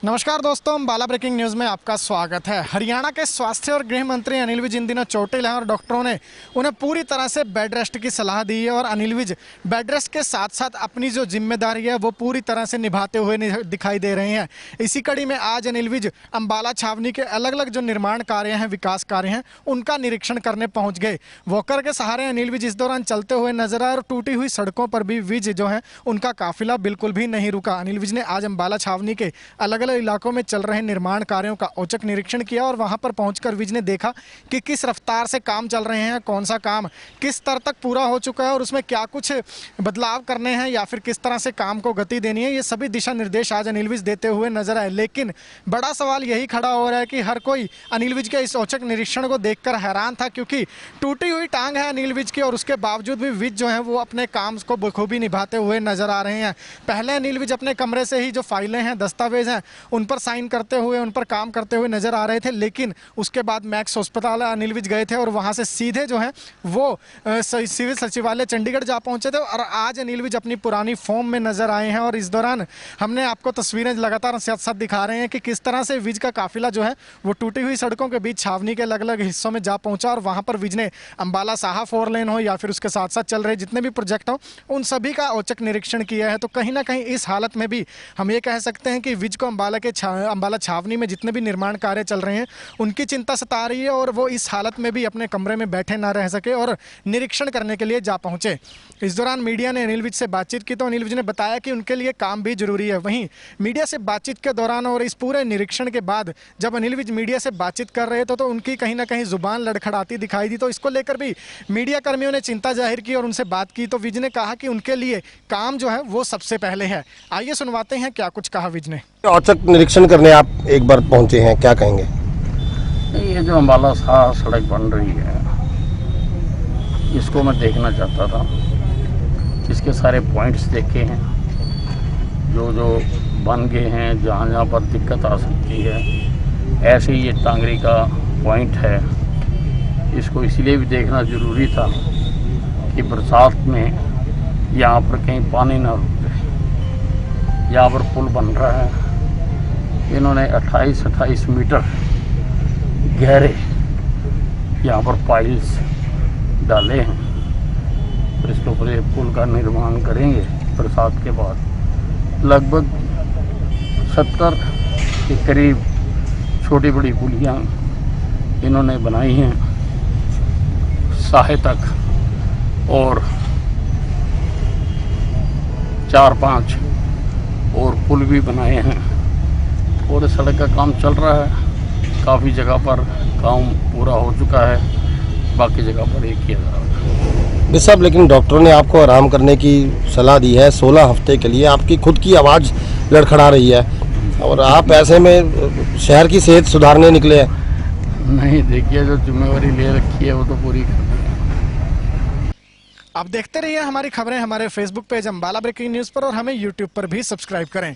नमस्कार दोस्तों, Ambala breaking news में आपका स्वागत है। हरियाणा के स्वास्थ्य और गृह मंत्री अनिल विज इन दिनों चोटिल हैं और डॉक्टरों ने उन्हें पूरी तरह से बेड रेस्ट की सलाह दी है। और अनिल विज बेड रेस्ट के साथ साथ अपनी जो जिम्मेदारी है वो पूरी तरह से निभाते हुए दिखाई दे रहे हैं। इसी कड़ी में आज अनिल विज अम्बाला छावनी के अलग अलग जो निर्माण कार्य हैं, विकास कार्य हैं, उनका निरीक्षण करने पहुँच गए। वॉकर के सहारे अनिल विज इस दौरान चलते हुए नजर आए और टूटी हुई सड़कों पर भी विज जो है उनका काफिला बिल्कुल भी नहीं रुका। अनिल विज ने आज अम्बाला छावनी के अलग अलग इलाकों में चल रहे निर्माण कार्यों का औचक निरीक्षण किया और वहां पर पहुंचकर विज ने देखा कि किस रफ्तार से काम चल रहे हैं, कौन सा काम किस स्तर तक पूरा हो चुका है और उसमें क्या कुछ बदलाव करने हैं या फिर किस तरह से काम को गति देनी है। ये सभी दिशा निर्देश आज अनिल विज देते हुए नजर आए। लेकिन बड़ा सवाल यही खड़ा हो रहा है कि हर कोई अनिल विज के इस औचक निरीक्षण को देखकर हैरान था, क्योंकि टूटी हुई टांग है अनिल विज की और उसके बावजूद भी विज जो है वो अपने काम को बखूबी निभाते हुए नजर आ रहे हैं। पहले अनिल विज अपने कमरे से ही जो फाइलें हैं, दस्तावेज हैं, उन पर साइन करते हुए, उन पर काम करते हुए नजर आ रहे थे। लेकिन उसके बाद मैक्स अस्पताल अनिल विज गए थे और वहां से सीधे जो है वो सिविल सचिवालय चंडीगढ़ जा पहुंचे थे। और आज अनिल विज अपनी पुरानी फॉर्म में नजर आए हैं और इस दौरान हमने आपको तस्वीरें लगातार साथ साथ दिखा रहे हैं कि किस तरह से विज का काफिला जो है वो टूटी हुई सड़कों के बीच छावनी के अलग अलग हिस्सों में जा पहुंचा। और वहां पर विज ने अम्बाला साहा 4 लेन हो या फिर उसके साथ साथ चल रहे जितने भी प्रोजेक्ट हो उन सभी का औचक निरीक्षण किया है। तो कहीं ना कहीं इस हालत में भी हम ये कह सकते हैं कि विज को अम्बाला छावनी में जितने भी निर्माण कार्य चल रहे हैं उनकी चिंता सता रही है और वो इस हालत में भी अपने कमरे में बैठे ना रह सके और निरीक्षण करने के लिए जा पहुंचे। इस दौरान मीडिया ने अनिल विज से बातचीत की तो अनिल विज ने बताया कि उनके लिए काम भी जरूरी है। वहीं मीडिया से बातचीत के दौरान और इस पूरे निरीक्षण के बाद जब अनिल विज मीडिया से बातचीत कर रहे थे तो उनकी कहीं ना कहीं जुबान लड़खड़ाती दिखाई दी। तो इसको लेकर भी मीडिया कर्मियों ने चिंता जाहिर की और उनसे बात की। तो विज ने कहा कि उनके लिए काम जो है वो सबसे पहले है। आइए सुनवाते हैं क्या कुछ कहा विज ने। औचक निरीक्षण करने आप एक बार पहुंचे हैं, क्या कहेंगे? ये जो अम्बाला साहा सड़क बन रही है इसको मैं देखना चाहता था। इसके सारे पॉइंट्स देखे हैं, जो जो बन गए हैं, जहाँ जहाँ पर दिक्कत आ सकती है। ऐसे ही ये टांगरी का पॉइंट है, इसको इसलिए भी देखना ज़रूरी था कि बरसात में यहाँ पर कहीं पानी ना रुके। यहाँ पर पुल बन रहा है, इन्होंने 28 मीटर गहरे यहाँ पर पाइल्स डाले हैं। फिर इसके ऊपर एक पुल का निर्माण करेंगे बरसात के बाद। लगभग 70 के करीब छोटी बड़ी पुलियाँ इन्होंने बनाई हैं साहे तक और 4-5 और पुल भी बनाए हैं और सड़क का काम चल रहा है। काफ़ी जगह पर काम पूरा हो चुका है, बाकी जगह पर एक किया जा रहा है। साहब, लेकिन डॉक्टरों ने आपको आराम करने की सलाह दी है 16 हफ्ते के लिए। आपकी खुद की आवाज़ लड़खड़ा रही है और आप ऐसे में शहर की सेहत सुधारने निकले हैं। नहीं, देखिए जो जिम्मेवारी ले रखी है वो तो पूरी करनी है। आप देखते रहिए हमारी खबरें हमारे Facebook page Ambala breaking news पर और हमें यूट्यूब पर भी सब्सक्राइब करें।